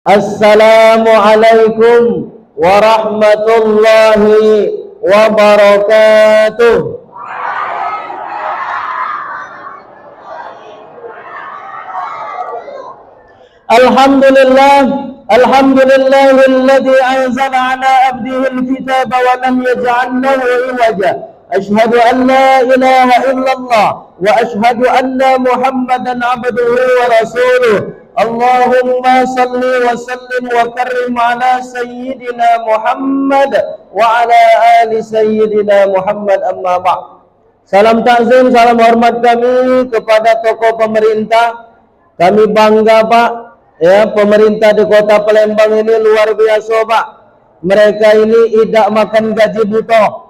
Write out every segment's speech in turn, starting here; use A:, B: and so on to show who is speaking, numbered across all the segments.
A: Assalamualaikum warahmatullahi wabarakatuh. Alhamdulillahilladzi anzala ala abdihi al-kitaba wa lam yaj'al lahu iwaja. Ashhadu an la ilaha illallah wa ashhadu anna Muhammadan abduhu wa rasuluh. Allahumma salli wa sallim wa karrim ala sayyidina Muhammad wa ala ali sayyidina Muhammad, amma ba'd. Salam takzim, salam hormat kami kepada tokoh pemerintah. Kami bangga, Pak, ya, pemerintah di Kota Palembang ini luar biasa, Pak. Mereka ini tidak makan gaji buta.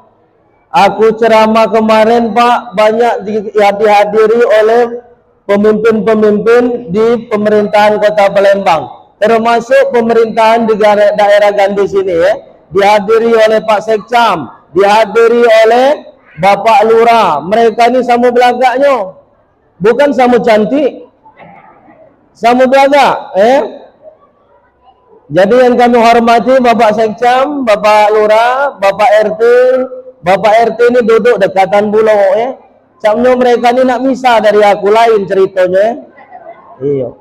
A: Aku ceramah kemarin, Pak, banyak dihadiri oleh pemimpin-pemimpin di pemerintahan Kota Palembang, termasuk pemerintahan di daerah Gandus ini, ya. Dihadiri oleh Pak Sekcam, dihadiri oleh Bapak Lurah. Mereka ini sama belagaknya, bukan sama cantik, sama belagak, Jadi yang kami hormati Bapak Sekcam, Bapak Lurah, Bapak RT. Bapak RT ini duduk dekatan Bulog, Camnya mereka ni nak misah dari aku, lain ceritanya. Iya.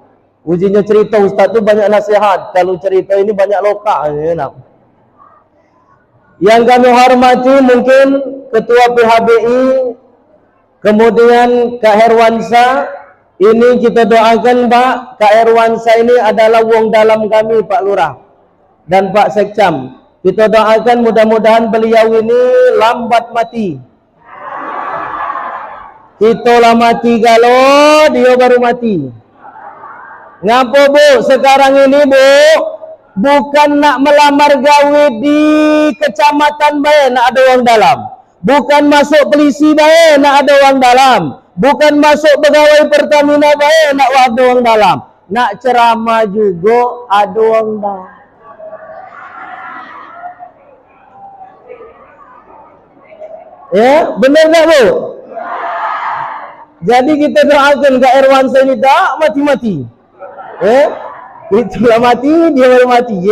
A: Ujinya cerita Ustaz tu banyak nasihat. Kalau cerita ini banyak lokal. Yang kami hormati mungkin Ketua PHBI, kemudian Kak Herwansa. Ini kita doakan, Pak. Kak Herwansa ini adalah wong dalam kami, Pak Lurah dan Pak Sekcam. Kita doakan mudah-mudahan beliau ini lambat mati. Kita lah mati kalau dia baru mati. Ngapa, Bu? Sekarang ini, Bu, bukan nak melamar gawe di kecamatan bae nak ada orang dalam. Bukan masuk polisi bae nak ada orang dalam. Bukan masuk pegawai Pertamina bae nak ada orang dalam. Nak ceramah juga ada orang dalam. Ya, benar tak, Bu? Jadi kita doakan Kak Herwansa ini tak mati-mati. Itulah mati, dia baru mati,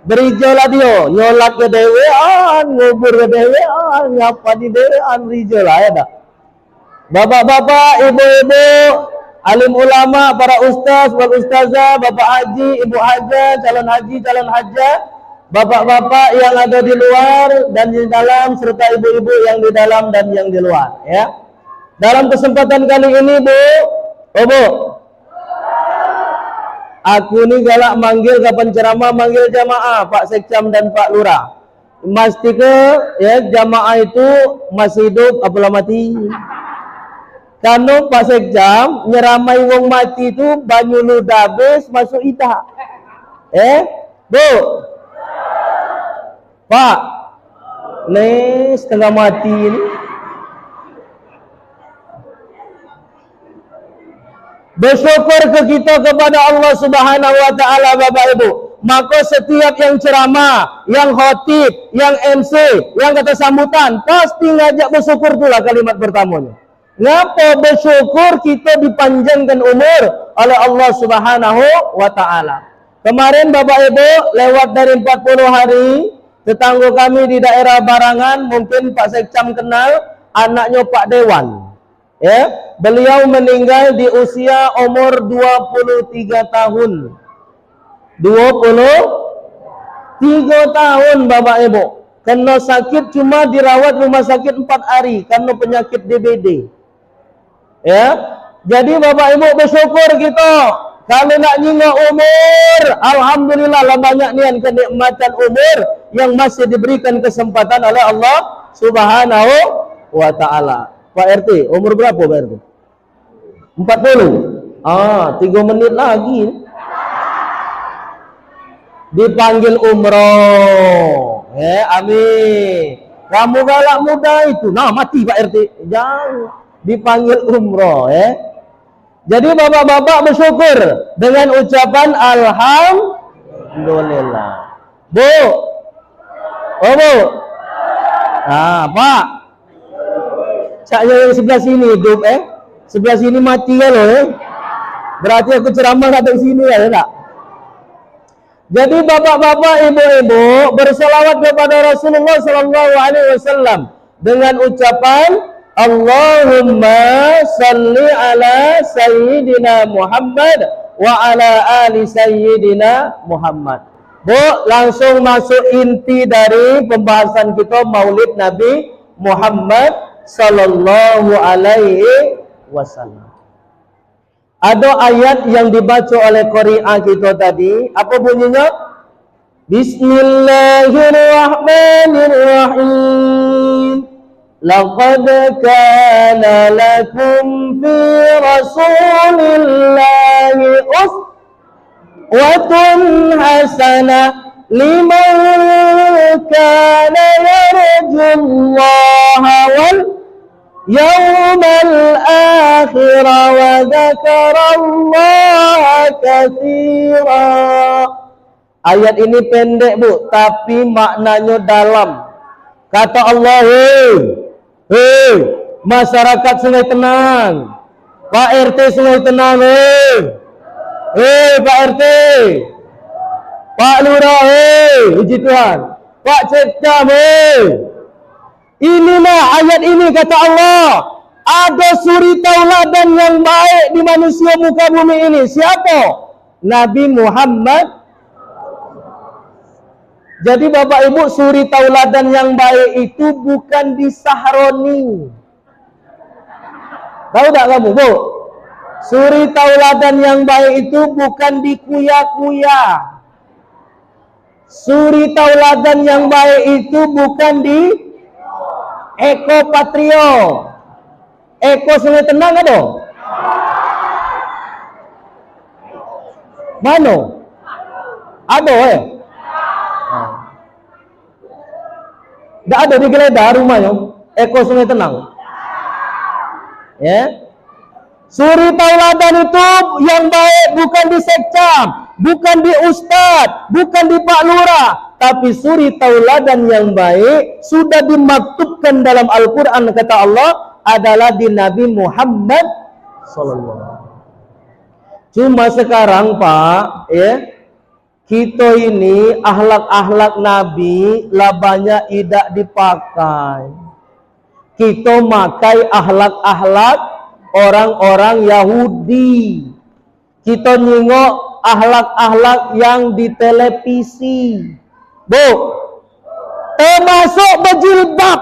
A: Berijalah dia, nyolat ke dewean, ngubur ke dewean, ngapa di dewean, berijalah, ya tak? Bapak-bapak, ibu-ibu, alim ulama, para ustaz, wal ustazah, bapak haji, ibu hajah, calon haji, calon hajah, bapak-bapak yang ada di luar dan di dalam, serta ibu-ibu yang di dalam dan yang di luar, ya. Dalam kesempatan kali ini, Bu, Bu, aku ini galak manggil kapan ceramah, manggil jamaah, Pak Sekcam dan Pak Lurah. Mesti ke, ya, jamaah itu masih hidup, apalah mati. Karena Pak Sekcam nyeramai wong mati itu banyu ludabes masuk ita. Bu, Pak, nih setengah mati ini. Bersyukur ke kita kepada Allah Subhanahu wa taala, Bapak Ibu. Maka setiap yang ceramah, yang khotib, yang MC, yang kata sambutan, pasti ngajak bersyukur itulah kalimat pertamanya. Ngapa bersyukur? Kita dipanjangkan umur oleh Allah Subhanahu wa taala. Kemarin Bapak Ibu lewat dari 40 hari, tetangga kami di daerah Barangan, mungkin Pak Sekcam kenal, anaknya Pak Dewan. Ya, beliau meninggal di usia umur 23 tahun. 23 tahun, Bapak Ibu. Kena sakit, cuma dirawat rumah sakit 4 hari karena penyakit DBD. Ya. Jadi Bapak Ibu bersyukur kita. Kalau nak nyingok umur, alhamdulillah lah banyak nian kenikmatan umur yang masih diberikan kesempatan oleh Allah Subhanahu wa taala. Pak RT, umur berapa Pak RT? 40. 3 menit lagi. Dipanggil umroh. Amin. Kamu galak muda itu. Nah, mati Pak RT. Jangan. Dipanggil umroh, Jadi bapak-bapak bersyukur dengan ucapan alhamdulillah. Bu. Oh, Bu. Pak. Caknya yang sebelah sini hidup, sebelah sini mati kan loh, Berarti aku ceramah kat sini ya, tak? Jadi bapak-bapak, ibu-ibu berselawat kepada Rasulullah sallallahu alaihi wasallam dengan ucapan Allahumma salli ala sayyidina Muhammad wa ala ali sayyidina Muhammad. Bu, langsung masuk inti dari pembahasan kita Maulid Nabi Muhammad sallallahu alaihi wasallam. Ada ayat yang dibaca oleh qari'ah kita tadi, apa bunyinya? Bismillahirrahmanirrahim. Laqad kana lakum fi Rasulillahi uswatun hasanah liman kana yarjullaha wal yawmal akhir wa dzakarallaha katsira. Ayat ini pendek, Bu, tapi maknanya dalam. Kata Allah, hei masyarakat Sungai Tenang, Pak RT Sungai Tenang, hei Pak RT, Pak Lurah, puji Tuhan, Pak Cekcam, inilah ayat ini kata Allah, ada suri tauladan yang baik di manusia muka bumi ini. Siapa? Nabi Muhammad. Jadi Bapak Ibu, suri tauladan yang baik itu bukan di Sahroni. Tahu tak kamu, Bu? Suri tauladan yang baik itu bukan di Kuya-Kuya. Suri tauladan yang baik itu bukan di Eko Patrio. Eko Sungai Tenang ada? Mana? Ada Tidak ada di Geledah rumahnya. Eko Sungai Tenang. Ya. Suri tauladan itu yang baik bukan di Sekcam, bukan di Ustadz, bukan di Pak Lurah, tapi suri tauladan yang baik sudah dimaktubkan dalam Al-Quran, kata Allah, adalah di Nabi Muhammad sallallahu. Cuma sekarang, Pak, ya, kita ini akhlak-akhlak Nabi lah banyak tidak dipakai. Kita makai akhlak-akhlak orang-orang Yahudi. Kita nyingok akhlak-akhlak yang di televisi. Bu, termasuk berjilbab.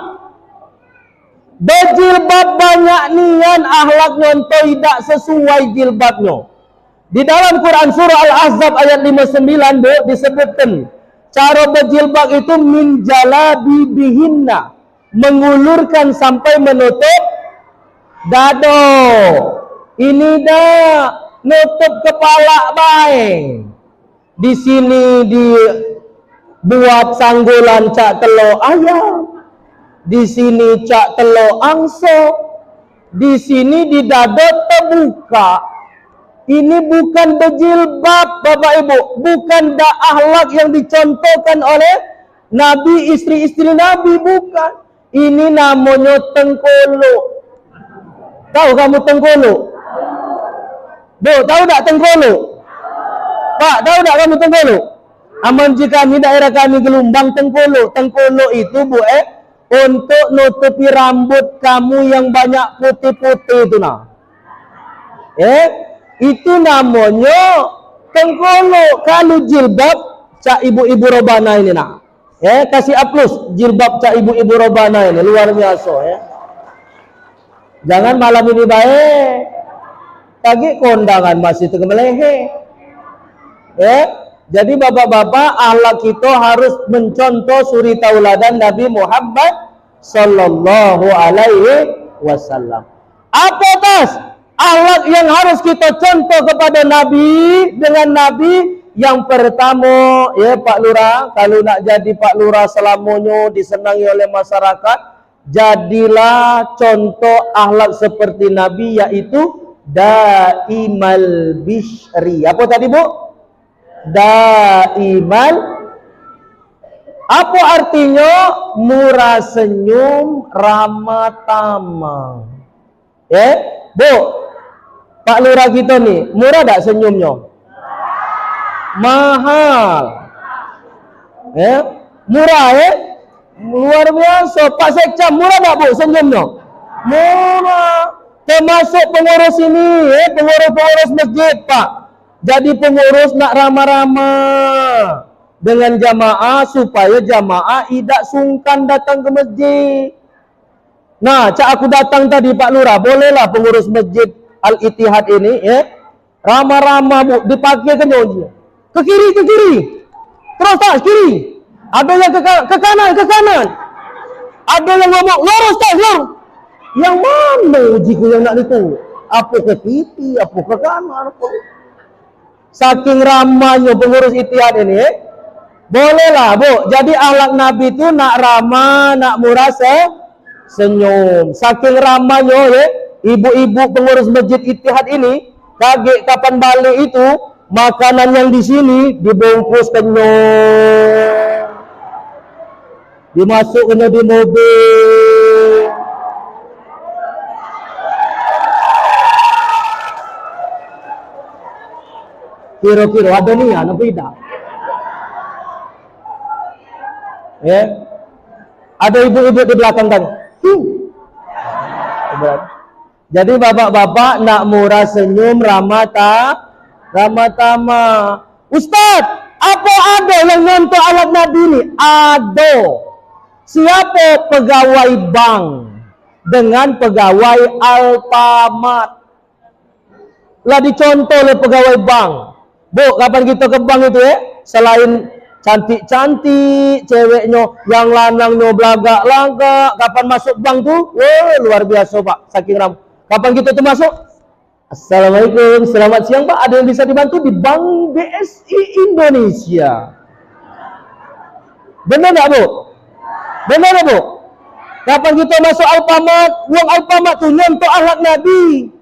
A: Berjilbab banyak nian akhlaknya tidak sesuai jilbabnya. Di dalam Quran surah Al-Ahzab ayat 59, Bu, disebutkan cara berjilbab itu min jalabi bihinna, mengulurkan sampai menutup dado. Ini dah nutup kepala baik. Di sini dibuat sanggulan cak telur ayam. Di sini cak telur angso. Di sini di dado terbuka. Ini bukan berjilbab, Bapak Ibu. Bukan akhlak yang dicontohkan oleh Nabi, istri-istri Nabi, bukan. Ini namanya tengkolok. Tahu kamu tengkolok? Bu, tahu tak tengkolok? Pak, tahu tak kamu tengkolok? Aman jika kami daerah kami Gelombang tengkolok. Tengkolok itu, Bu, untuk nutupi rambut kamu yang banyak putih-putih itu nah. Itu namanya tengkolok. Kalau jilbab cak ibu-ibu robana ini nak, kasih aplaus jilbab cak ibu-ibu robana ini luar biasa ya. Jangan malam ini baik, pagi kondangan masih termelehe. Jadi bapak-bapak, akhlak kita harus mencontoh suri tauladan Nabi Muhammad sallallahu alaihi wasallam. Apa tas akhlak yang harus kita contoh kepada Nabi dengan Nabi? Yang pertama, ya Pak Lurah, kalau nak jadi Pak Lurah selamanya disenangi oleh masyarakat, jadilah contoh akhlak seperti Nabi, yaitu daimal bishri. Apa tadi, Bu? Daimal. Apa artinya? Murah senyum, ramah tamah. Bu, Pak Lurah kita nih, murah tak senyumnya? Mahal. Murah luar biasa. Pak Sekcam murah tak Bu senyumnya? Murah. Termasuk pengurus ini, pengurus masjid Pak. Jadi pengurus nak ramah-ramah dengan jamaah supaya jamaah tidak sungkan datang ke masjid. Nah, cak aku datang tadi Pak Lurah, bolehlah pengurus masjid Al-Ittihad ini, ramah-ramah Bu, dipakai ke nyonya. Ke kiri. Terus tak kiri. Ada yang ke kanan. Ada yang ngomong lurus tak lurus. Yang mana ujiku yang nak itu? Apa ke kiri, apa ke kanan, apa? Saking ramahnya pengurus Ittihad ini, bolehlah Bu. Jadi akhlak Nabi itu nak ramah, nak murah senyum. Saking ramahnya ibu-ibu pengurus masjid Ittihad ini, kaget kapan balik itu makanan yang di sini dibungkus kenyang, dimasukkan di mobil. Kira-kira ada nih apa tidak? Ada ibu-ibu di belakang tadi. Jadi bapak-bapak nak murah senyum, ramah tamah. Ustadz, apa ada yang nonton alat Nabi ini? Ada. Siapa pegawai bank dengan pegawai Alfamart? Lah dicontoh oleh pegawai bank. Bu, kapan kita ke bank itu selain cantik-cantik ceweknya, yang lanangnya belagak-lagak, kapan masuk bank tuh? Luar biasa Pak, saking ram. Kapan kita tuh masuk? Assalamualaikum, selamat siang Pak, ada yang bisa dibantu di Bank BSI Indonesia? Benar nggak Bu? Benar nggak Bu? Kapan kita masuk Alfamart, uang Alfamart tuh nyontok akhlak Nabi.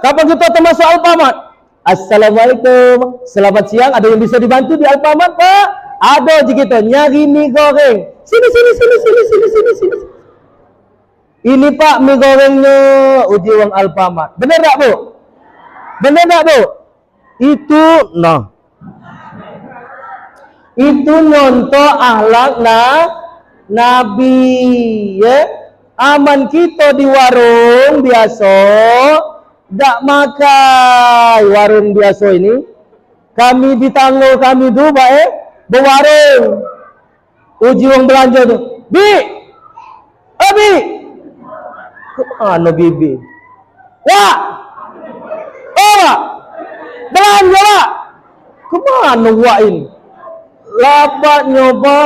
A: Kapan kita tuh masuk Alfamart? Assalamualaikum, selamat siang, ada yang bisa dibantu di Alfamart Pak? Ada kita nyari mie goreng. Sini. Ini Pak mie gorengnya, uji uang Alfamart. Benar tak Bu? Benar tak Bu? Itu nyontoh akhlak Nabi, Aman kita di warung biasa, dak makan warung biasa ini. Kami di tangga kami tu berwarung. Uji uang belanja tu. Bi. Kemana bibi? Wah. Belanja Pak. Kemana wak ini? Lapak nyoba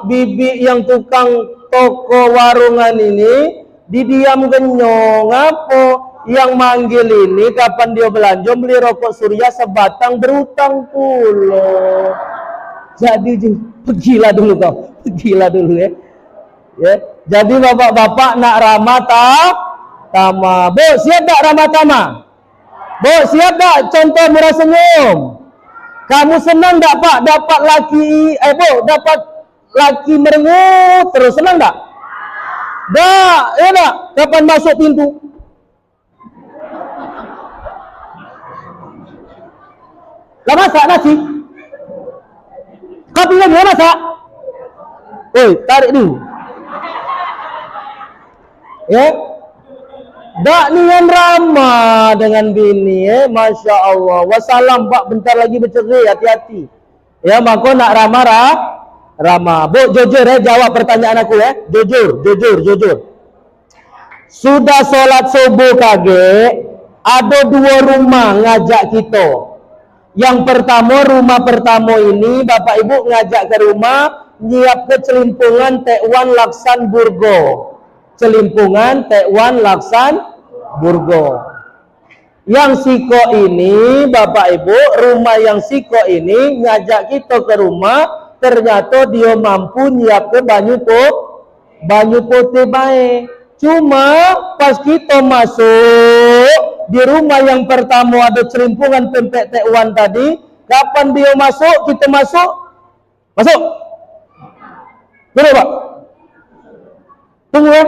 A: bibi yang tukang toko warungan ini didiam genyong apa? Yang manggil ini kapan dia belanja beli rokok Surya sebatang, berutang pula. Jadi pergilah dulu kau, ya. Jadi bapak-bapak nak ramah tamah. Bu, siap tak ramah tamah? Bu, siap tak contoh murah senyum? Kamu senang tak Pak dapat laki, Bu, dapat laki merengut terus, senang tak? Dak, ya tak? Kapan masuk pintu? Lah masak nasi. Kopi lagi lah masak. Tarik dulu. Dak nian ramah dengan bini, Masya Allah. Wassalam Pak, bentar lagi bercerai, hati-hati. Maka nak ramah. Bu, jujur jawab pertanyaan aku Jujur. Sudah sholat subuh kage, ada 2 rumah ngajak kita. Yang rumah pertama ini Bapak Ibu ngajak ke rumah, nyiap ke celimpungan tekwan Laksanburgo. Yang siko ini Bapak Ibu, rumah yang siko ini ngajak kita ke rumah, ternyata dia mampu nyiap ke banyu putih baik. Cuma pas kita masuk di rumah yang pertama ada celimpungan pempek tekwan tadi, kapan dia masuk, kita masuk. Betul Pak? Tunggu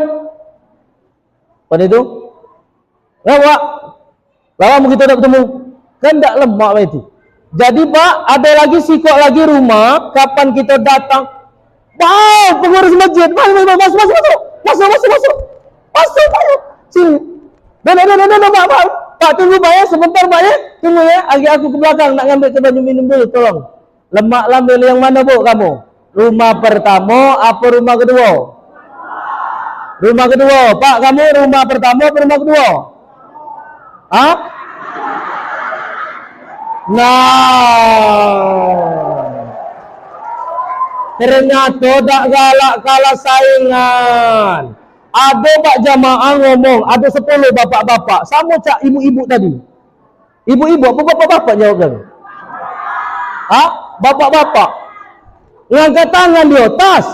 A: pada itu. Lama kita tak ketemu. Kan tak lemak itu. Jadi Pak, ada lagi sikok lagi rumah, kapan kita datang, wow, pengurus masjid, masuk, sini, Pak, tunggu Pak ya, sebentar Pak ya, tunggu ya, aku ke belakang, nak ngambil ke baju minum dulu, tolong. Lemak lambil yang mana Bu kamu? Rumah pertama apa rumah kedua? Rumah kedua, Pak, kamu rumah pertama apa rumah kedua? Hah? Nah, ternyata tak galak kalah saingan. Ada Pak jamaah ngomong, ada 10 bapak-bapak, sama cak ibu-ibu tadi. Ibu-ibu apa bapak-bapak jawabkan? Hah? Bapak-bapak. Ngangkat tangan dia, tas.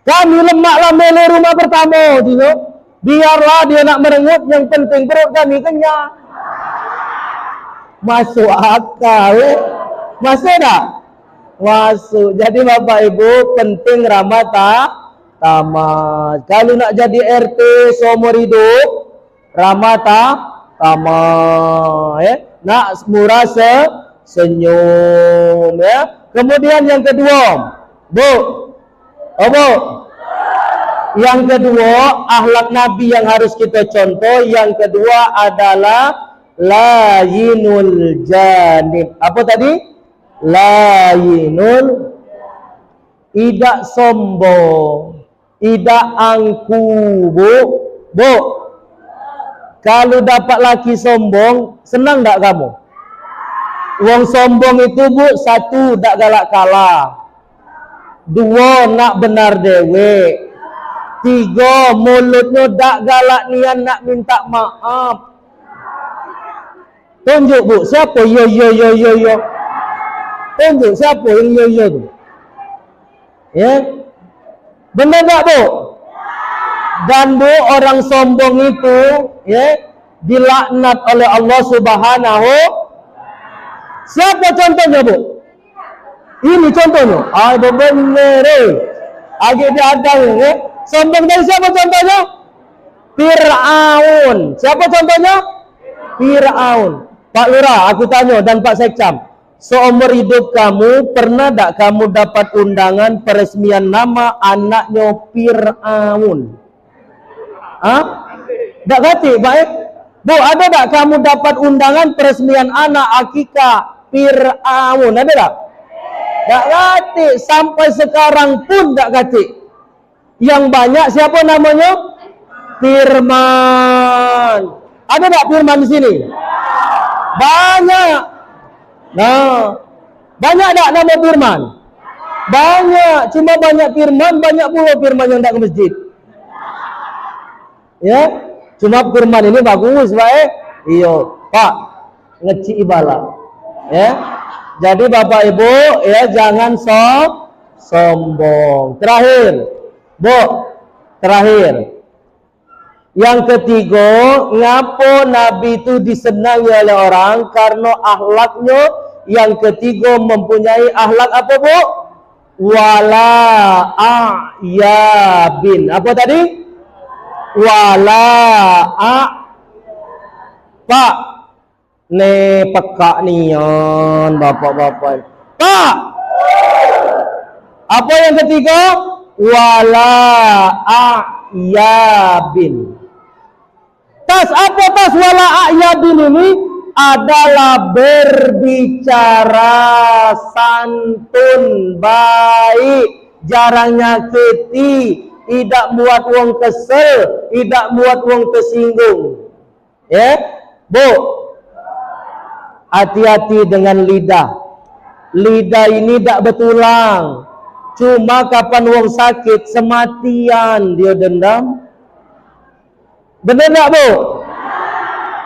A: Kami lemaklah mele rumah pertama, gitu. Biarlah dia nak merengut, yang penting perut kami kenyang. Masuk akal, masuk tak? Masuk. Jadi Bapak Ibu penting ramah tamat. Kalau nak jadi RT seumur hidup, ramah tamat, ya. Nak murah senyum, ya. Kemudian yang kedua, Bu, Bu. Yang kedua, akhlak Nabi yang harus kita contoh. Yang kedua adalah layinul janib. Apa tadi? Layinul, tidak sombong, tidak angku, Bu. Kalau dapat laki sombong, senang tak kamu? Wong sombong itu Bu, 1 tak galak kalah, 2 nak benar dewe, 3 mulutnya tak galak nian nak minta maaf. Tunjuk Bu, siapa yo. Tunjuk siapa yang yo tu. Ya. Benar tak Bu? Dan Bu, orang sombong itu ya dilaknat oleh Allah Subhanahu. Siapa contohnya Bu? Ini contohnya. Ah benar. Agak dia ada ya. Sombong dari siapa contohnya? Fir'aun. Siapa contohnya? Fir'aun. Pak Lurah, aku tanya, dan Pak Sekcam, seumur hidup kamu pernah tak kamu dapat undangan peresmian nama anaknya Fir'aun? Hah? Tak kati, baik. Bu, ada tak kamu dapat undangan peresmian anak akikah Fir'aun? Ada tak? Tak kati, sampai sekarang pun tak kati. Yang banyak siapa namanya? Firman. Ada tak Firman di sini? Banyak. Nah, banyak tak nama Firman? Banyak. Cuma banyak Firman, banyak pula Firman yang tak ke masjid. Ya, cuma Firman ini bagus, baik. Iyo, Pak, ngeci ibala. Ya, jadi Bapak Ibu, ya jangan sombong. Terakhir, Bu, terakhir. Yang ketiga, ngapo Nabi itu disenangi oleh orang? Karena akhlaknya. Yang ketiga, mempunyai akhlak apa Bu? Wala a'yabin. Apa tadi? Wala Pak, ne pekak nian bapak-bapak. Pak, apa yang ketiga? Wala a'yabin. Tas apa tas wala a'yabin ini? Adalah berbicara santun, baik, jarang nyakiti, tidak buat wong kesel, tidak buat wong tersinggung. Ya, Bu, hati-hati dengan lidah. Lidah ini tak betulang. Cuma kapan wong sakit, sematian dia dendam. Benar tak Bu?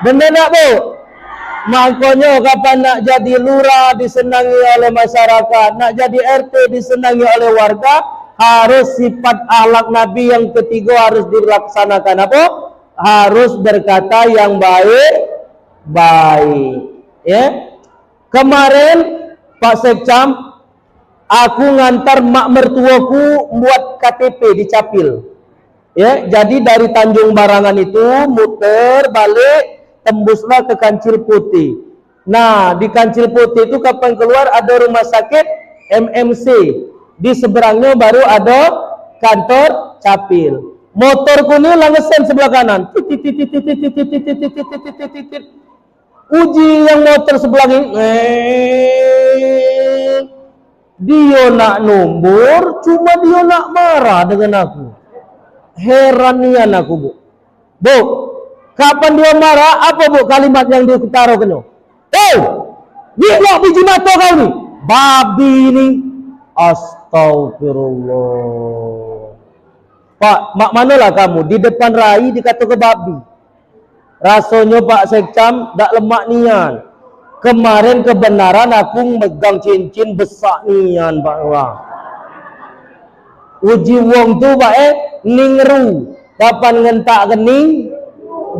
A: Benar tak Bu? Makanya kapan nak jadi lurah disenangi oleh masyarakat, nak jadi RT disenangi oleh warga, harus sifat akhlak Nabi yang ketiga harus dilaksanakan. Apa? Harus berkata yang baik. Ya. Kemarin Pak Sekcam, aku ngantar mak mertuaku buat KTP di Capil. Ya, jadi dari Tanjung Barangan itu muter balik, tembuslah ke Kancil Putih. Nah, di Kancil Putih itu kapan keluar ada rumah sakit MMC. Di seberangnya baru ada kantor Capil. Motorku ini langesen sebelah kanan. Uji yang motor sebelah ini. Dia nak nombor, cuma dia nak marah dengan aku. Heranian aku, Bu. Bu, kapan dia marah? Apa, Bu, kalimat yang dia taruh kena? Gila biji mata kau ni. Babi ni. Astagfirullah. Pak, mak manalah kamu? Di depan rai dikata ke babi. Rasanya Pak Sekcam dak lemak nian. Kemarin kebenaran aku megang cincin besar nian Pak Wang. Uji wong tu Pak ningru. Kapan ngentak kening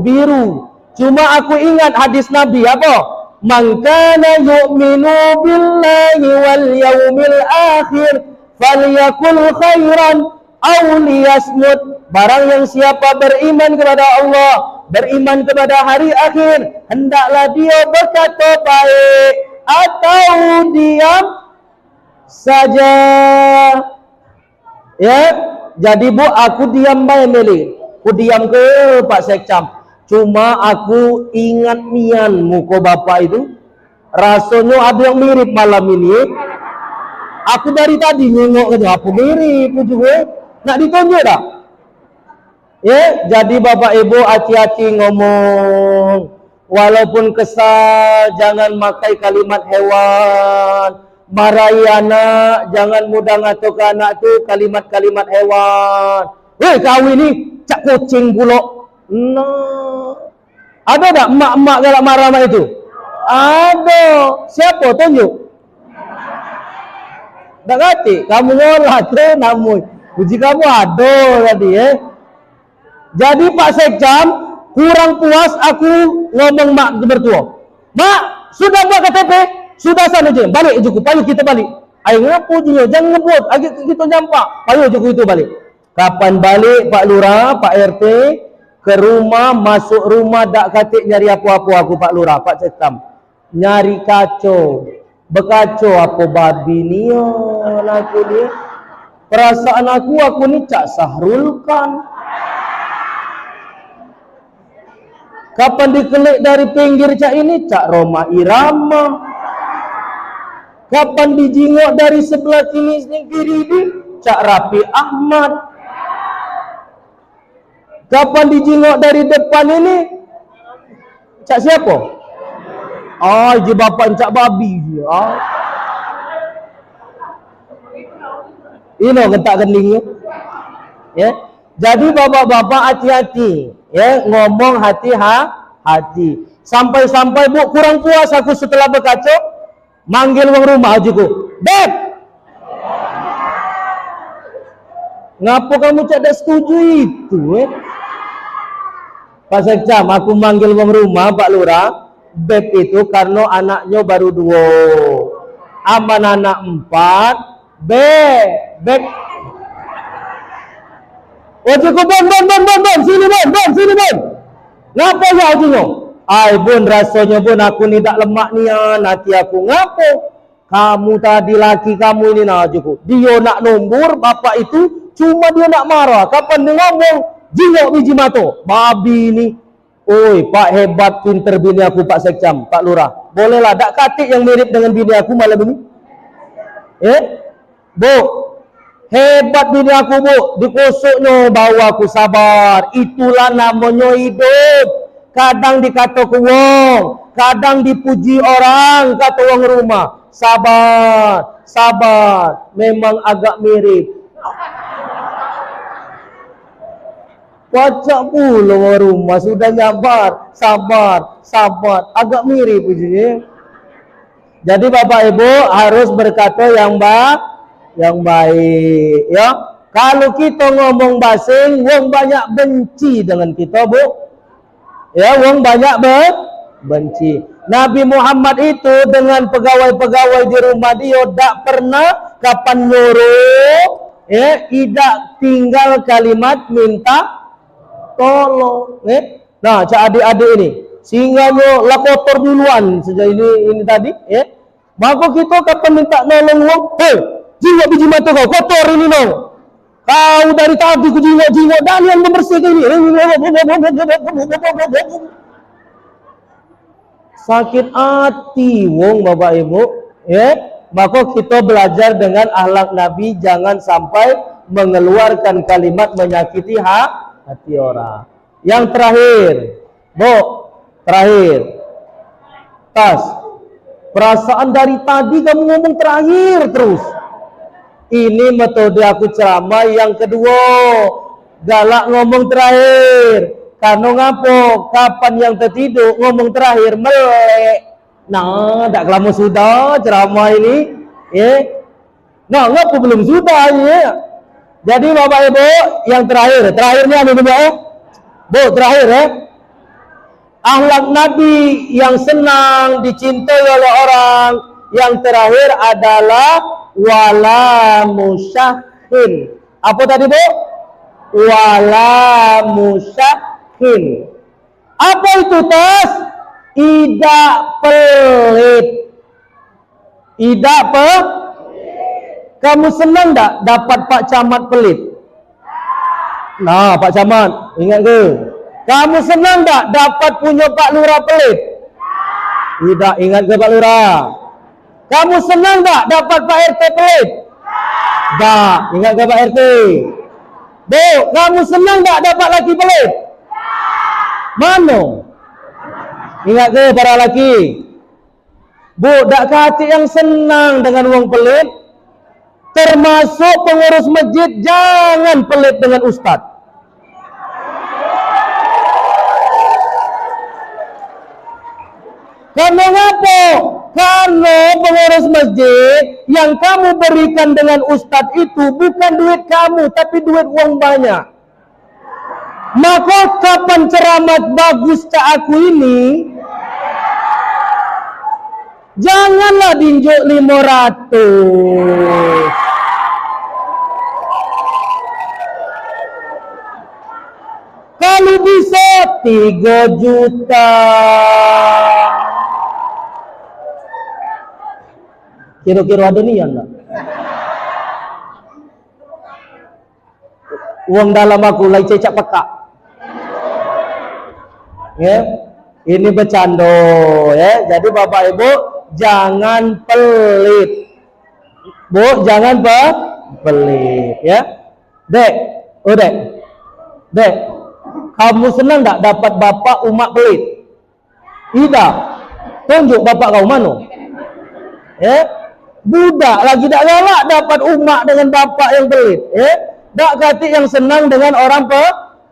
A: biru. Cuma aku ingat hadis Nabi apa? Man kana yu'minu billahi wal yaumil akhir falyakul khairan aw liyasmut. Barang yang siapa beriman kepada Allah, beriman kepada hari akhir, hendaklah dia berkata baik atau diam saja. Ya, jadi Bu, aku diam baik milih. Aku diam ke Pak Sekcam. Cuma aku ingat nian muka bapak itu. Rasanya ada yang mirip malam ini. Aku dari tadi nengok ke apa mirip juga. Nak ditunjuk tak? Ya, jadi bapak ibu hati-hati ngomong. Walaupun kesal, jangan makai kalimat hewan. Marahi anak, jangan mudah ngatur ke anak tu kalimat-kalimat hewan. Hei, kau ini cak kucing pula. No. Ada tak mak-mak galak marah mak itu? Ada. Siapa tunjuk? Tak ngerti. Kamu ngolah tu namun. Puji kamu ada tadi Jadi Pak Sekcam kurang puas aku ngomong mak bertua. Mak, sudah buat KTP? Sudah sana je. Balik cukup. Payu kita balik. Ayo ngapu je. Jangan ngebut. Agak kita nyampak. Payu cukup itu balik. Kapan balik Pak Lurah, Pak RT? Ke rumah, masuk rumah dak katik nyari apa-apa aku Pak Lurah, Pak Sekcam. Nyari kacau. Berkacau apa babi ni aku ni. Perasaan aku ni Cak Sahrul kan. Kapan dikelik dari pinggir Cak ini Cak Roma Irama. Kapan dijingok dari sebelah kiri ini Cak Rapi Ahmad. Kapan dijingok dari depan ini Cak siapa? Je bapak Cak babi je. Ini ketak keningnya. Ya. Jadi bapak-bapak hati-hati, ya, ngomong hati-hati. Sampai-sampai Bu kurang puas aku setelah berkacau, manggil wong rumah ajuku. Beb. Ngapa kamu tidak setuju itu? Pak Sekcam, aku manggil wong rumah Pak Lurah. Beb itu karena anaknya baru 2. Aman anak 4. Beb. Oh cukup bon. Sini bon. Ngapa ya ajunya? Ai bun, rasanya bun aku ni tak lemak nian hati aku. Ngapa? Kamu tadi laki kamu ini nak cukup. Dia nak nombor bapak itu cuma dia nak marah. Kapan dia ngomong jingok biji mata. Babi ni. Oi, Pak hebat pinter bini aku Pak Sekcam, Pak Lurah. Bolehlah dak katik yang mirip dengan bini aku malam ini. Bu. Hebat bini aku Bu. Dikosoknya bawa aku sabar. Itulah namanya hidup. Kadang dikata ke wong, kadang dipuji orang kata wong rumah. Sabar. Memang agak mirip. Wacak pula orang rumah sudah nyabar, sabar, agak mirip je. Jadi Bapak Ibu harus berkata yang baik, ya. Kalau kita ngomong basing, wong banyak benci dengan kita, Bu. Ya, wong banyak benci. Nabi Muhammad itu dengan pegawai-pegawai di rumah dia tak pernah kapan nyuruh, ya, tidak tinggal kalimat minta tolong. Nah, cak adik-adik ini, sehingga lah kotor duluan sejak ini tadi, ya. Maka kita kapan minta nolong wong, hei, jingok biji mata kau kotor ini no. Kau dari tadi ku jingok dan yang membersihkan ini. Sakit hati wong Bapak Ibu, ya. Maka kita belajar dengan akhlak Nabi, jangan sampai mengeluarkan kalimat menyakiti hati orang. Yang terakhir, Bu, terakhir. Tas. Perasaan dari tadi kamu ngomong terakhir terus. Ini metode aku ceramah yang kedua. Galak ngomong terakhir. Karena ngapo? Kapan yang tertidur ngomong terakhir melek. Nah, tak lama sudah ceramah ini, ya. Nah, ngapa belum sudah, ya. Jadi Bapak Ibu, yang terakhirnya ini Bu, Bu, terakhir ya. Akhlak Nabi yang senang dicintai oleh orang. Yang terakhir adalah wala musyahin. Apa tadi Bu? Wala musyahin. Apa itu Tas? Tidak pelit. Tidak pelit. Kamu senang tak dapat Pak Camat pelit? Nah, Pak Camat, ingat ke? Kamu senang tak dapat punya Pak Lurah pelit? Tidak, ingat ke Pak Lurah? Kamu senang tak dapat Pak RT pelit? Tak, ingat ke Pak RT? Bu, kamu senang tak dapat laki pelit? Mana? Ingat ke para laki? Bu, dak hati yang senang dengan wong pelit? Termasuk pengurus masjid, jangan pelit dengan ustadz. Karena apa? Karena pengurus masjid yang kamu berikan dengan ustadz itu bukan duit kamu, tapi duit uang banyak. Maka kapan ceramah bagus cak aku ini, janganlah dinjuk 500. Kalau bisa 3 juta. Kira-kira ada nih ya enggak? Uang dalam aku lagi cecak pekak. Ya, ini bercanda ya. Jadi Bapak Ibu jangan pelit. Bu, jangan pelit ya. Dek, oh Dek, kamu senang enggak dapat bapak umak pelit? Tidak. Tunjuk bapak kau mana? Ya. Budak lagi tak galak dapat umak dengan bapak yang pelit, ya. Tak kati yang senang dengan orang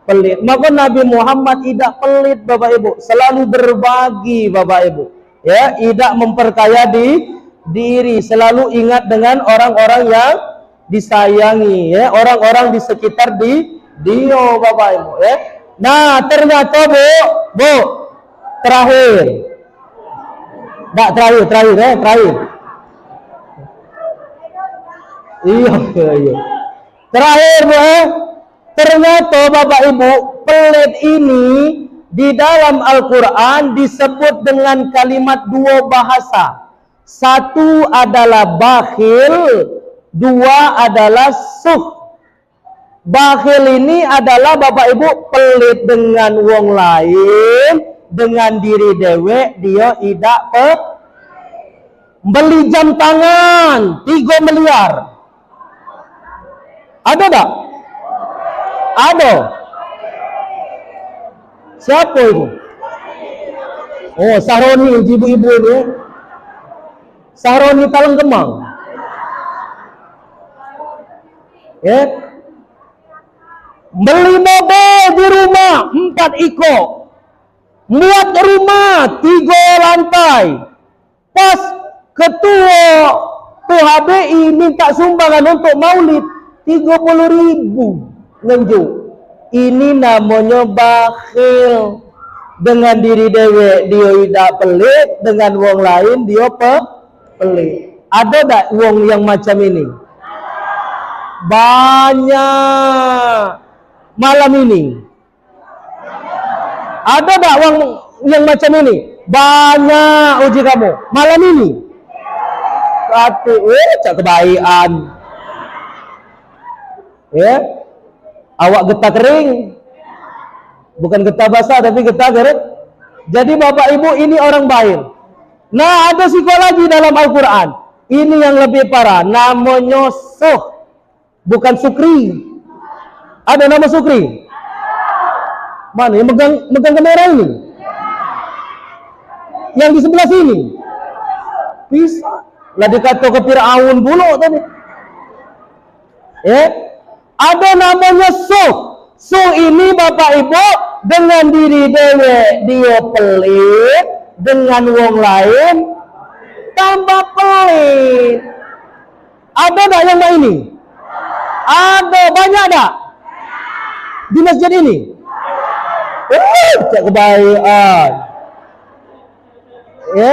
A: pelit. Maka Nabi Muhammad tidak pelit Bapak Ibu, selalu berbagi Bapak Ibu, ya, tidak memperkaya diri, selalu ingat dengan orang-orang yang disayangi, ya, orang-orang di sekitar dia Bapak Ibu, ya. Nah, ternyata Bu, terakhir. Tak terakhir ya, terakhir. Iya. Terakhir Bu, ternyata Bapak Ibu, pelit ini di dalam Al-Quran disebut dengan kalimat 2 bahasa. Satu adalah bakhil, 2 adalah sukh. Bakhil ini adalah Bapak Ibu pelit dengan wong lain, dengan diri dewek dia tidak beli jam tangan 3 miliar. Ada tak? Ada. Siapa itu? Oh, Sahroni, ibu-ibu ini. Sahroni Talang Kemang. Ya. Beli mobil di rumah 4 ekor. Buat rumah 3 lantai. Pas ketua PHBI minta sumbangan untuk maulid 30.000 ngenjuk. Ini namanya bakhil. Dengan diri dewek dia tidak pelit, dengan wong lain dia pelit. Ada tak wong yang macam ini? Banyak. Malam ini ada tak yang macam ini. Banyak uji kamu. Malam ini. Berarti, cak kebaikan. Ya. Awak getah kering. Bukan getah basah, tapi getah kering. Jadi Bapak Ibu, ini orang baik. Nah, ada psikologi dalam Al-Quran. Ini yang lebih parah. Namanya Suh. Bukan Sukri. Ada nama Sukri? Mana? Yang megang kamera ini? Yang di sebelah sini? Bisa. Lah dikata ke Fir'aun pula tadi. Ada namanya Suh. Suh ini Bapak Ibu, dengan diri dia pelit, dengan wong lain tambah pelit. Ada tak yang ini? Ada, banyak tak? Di masjid ini? Cak kebaikan. Ya?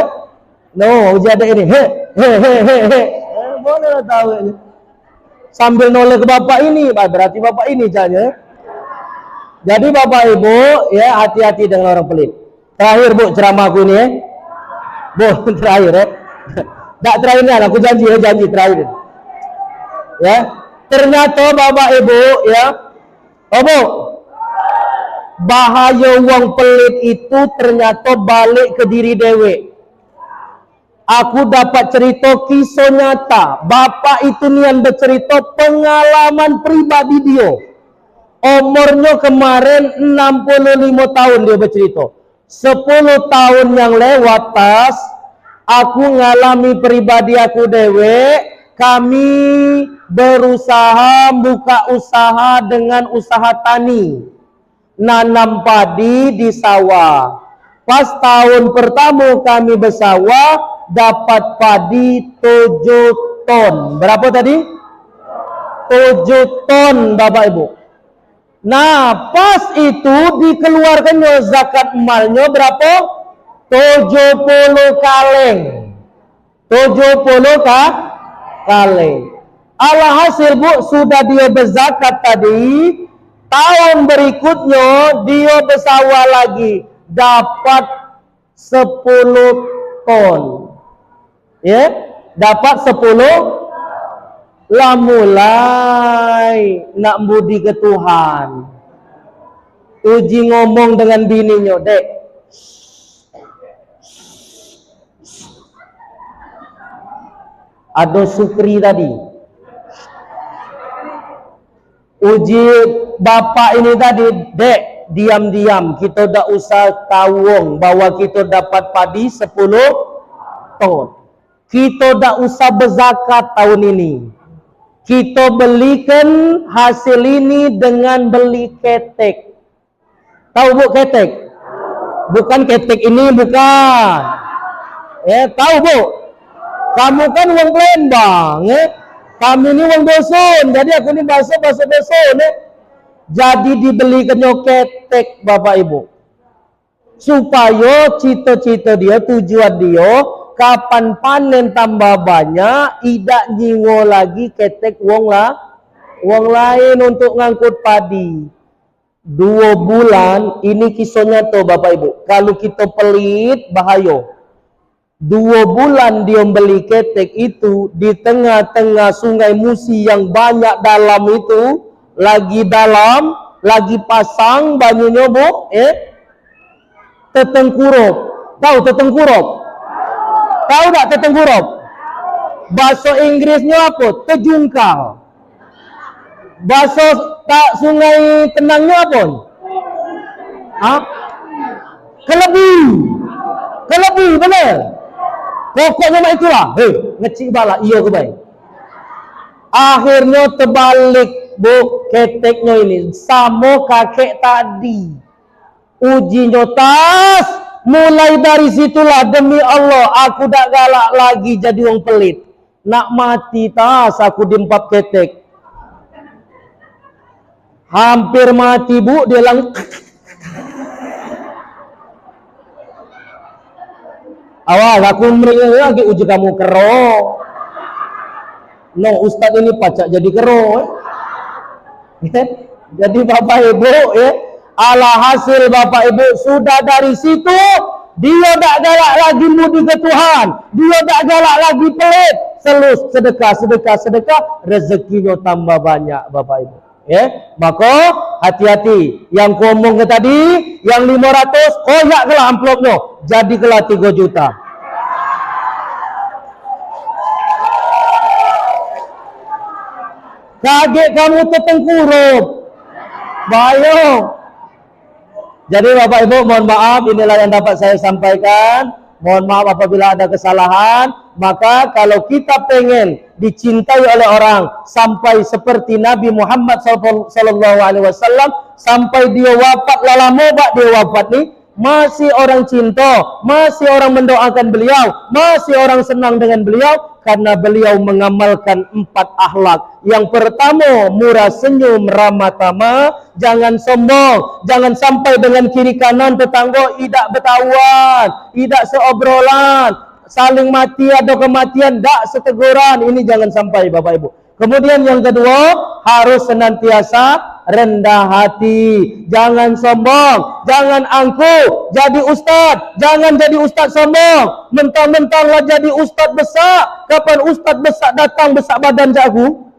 A: No, uji ada ini. Boleh lah tahu. Sambil noleh ke bapak ini, berarti bapak ini caranya. Jadi Bapak Ibu, ya, hati-hati dengan orang pelit. Terakhir Bu, ceramahku ini, Bu, terakhir ya. Tak terakhirnya, aku janji terakhir. Ya, ternyata Bapak Ibu, ya, Bu, bahaya wong pelit itu ternyata balik ke diri dewe. Aku dapat cerita kisah nyata. Bapak itu nian bercerita pengalaman pribadi dia. Umurnya kemarin 65 tahun dia bercerita. 10 tahun yang lewat aku ngalami pribadi aku dewe. Kami berusaha buka usaha dengan usaha tani. Nanam padi di sawah. Pas tahun pertama kami bersawah, dapat padi 7 ton. Berapa tadi? 7 ton Bapak Ibu. Nah, pas itu dikeluarkannya zakat malnya berapa? 70 kaleng. 70 kaleng. Alhasil Bu, sudah dia berzakat tadi, tahun berikutnya dia bersawah lagi, dapat 10 ton. Ya, dapat 10. Lah mulai nak budi ke Tuhan. Uji ngomong dengan bininya, Dek. Ada Sukri tadi. Uji bapak ini tadi, Dek, diam-diam. Kita dah usah tawong bahwa kita dapat padi 10 ton. Kita dah usah berzakat tahun ini. Kita belikan hasil ini dengan beli ketek. Tahu Bu ketek? Bukan ketek ini, bukan. Tahu Bu? Kamu kan wong Palembang, Kami ini wong dosun. Jadi aku ini bahasa dosun, Jadi dibelikannya ketek Bapak Ibu. Supaya cita-cita dia, tujuan dia, kapan panen tambah banyak, tidak nyiwo lagi ketek wong lain untuk ngangkut padi. 2 bulan, ini kisahnya tuh Bapak Ibu. Kalau kita pelit, bahaya. 2 bulan dia beli ketek itu di tengah-tengah sungai Musi yang banyak dalam itu, lagi dalam, lagi pasang banyunya Bu, tetengkurap. Tahu tetengkurap? Tahu tak tetengkurap? Bahasa Inggrisnya apa? Terjungkal. Bahasa tak sungai tenangnya apa? Kelebu, benar. Pokoknya mak itulah. Ngecik bala, iya ke baik. Akhirnya terbalik Bu keteknya ini sama kakek tadi. Ujinya tas. Mulai dari situlah demi Allah aku tak galak lagi jadi orang pelit. Nak mati tas aku diempap ketek. Hampir mati Bu, dia lang. Awal aku meringat lagi uji kamu kero. No, Ustadz ini pacak jadi kero. Jadi Bapak Ibu, Alhasil Bapak Ibu, sudah dari situ dia tak galak lagi mudi ke Tuhan, dia tak galak lagi pelit, selus sedekah, rezekinya tambah banyak Bapak Ibu. Ya, maka hati-hati. Yang ngomong ke tadi, yang 500, koyak kelah amplopnya, jadi kelah 3 juta. Kaget kamu tertengkurup. Bayang. Jadi Bapak Ibu mohon maaf, inilah yang dapat saya sampaikan. Mohon maaf apabila ada kesalahan. Maka kalau kita pengen dicintai oleh orang sampai seperti Nabi Muhammad SAW, sampai dia wafat, lama bak dia wafat nih, masih orang cinta, masih orang mendoakan beliau, masih orang senang dengan beliau, karena beliau mengamalkan 4 akhlak. Yang pertama, murah senyum, ramah tamah, jangan sombong, jangan sampai dengan kiri kanan tetangga tidak bertawan, tidak seobrolan, saling mati atau kematian, tak seteguran. Ini jangan sampai Bapak Ibu. Kemudian yang kedua, harus senantiasa rendah hati, jangan sombong, jangan angkuh, jadi ustaz, jangan jadi ustaz sombong, mentang-mentanglah jadi ustaz besar, kapan ustaz besar datang besar badan jago?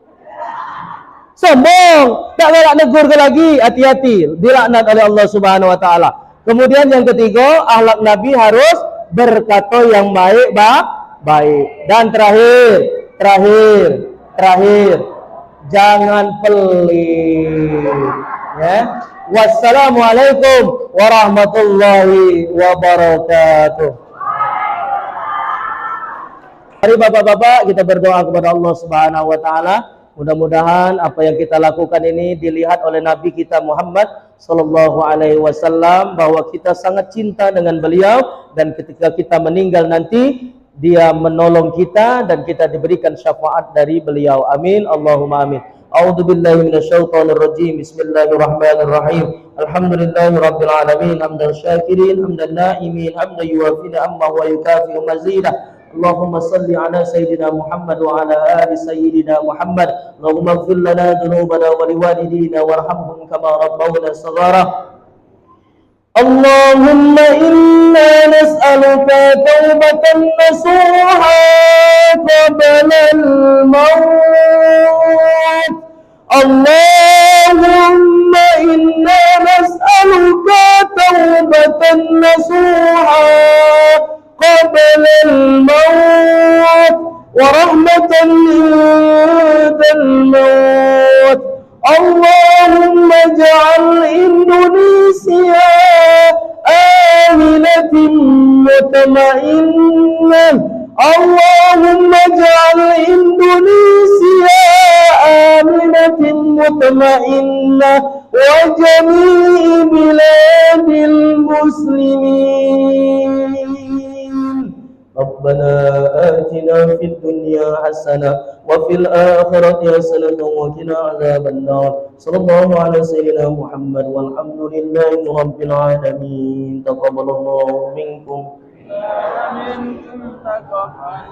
A: Sombong, tak galak negur ke lagi, hati-hati, dilaknat oleh Allah Subhanahu wa taala. Kemudian yang ketiga, akhlak Nabi harus berkata yang baik, baik. Dan terakhir, jangan pelit. Ya. Wassalamualaikum warahmatullahi wabarakatuh. Mari Bapak-bapak kita berdoa kepada Allah Subhanahu wa taala. Mudah-mudahan apa yang kita lakukan ini dilihat oleh Nabi kita Muhammad sallallahu alaihi wasallam, bahwa kita sangat cinta dengan beliau, dan ketika kita meninggal nanti dia menolong kita dan kita diberikan syafaat dari beliau. Amin, Allahumma amin. A'udzu billahi minasyaitonir rajim. Bismillahirrahmanirrahim. Alhamdulillahirabbil alamin, hamdan syakirin, hamdan na'imin, hamdan yuwafi ni'amahu wa yukafi mazidah. Allahumma salli ala sayyidina Muhammad wa ala ali sayyidina Muhammad. Allahumma ighfir lana dhunubana wa liwalidina warhamhum kama rabbawna shaghara. Allahumma inna nas'aluka tawbatan nasuha qabla al-maut. Allahumma inna nas'aluka tawbatan nasuha qabla al-maut wa rahmatan indal maut. Allahumma ja'al Indonesia aminatin mutmainnah. Allahumma ja'al Indonesia aminatin mutmainnah wa jami'i biladil muslimin. Rabbana atina fid dunya hasanah wa fil akhirati hasanah wa qina adzaban nar. Sallallahu ala sayyidina Muhammad walhamdulillahi rabbil alamin. Taqabbalallahu minkum. Amin. Taqabbal.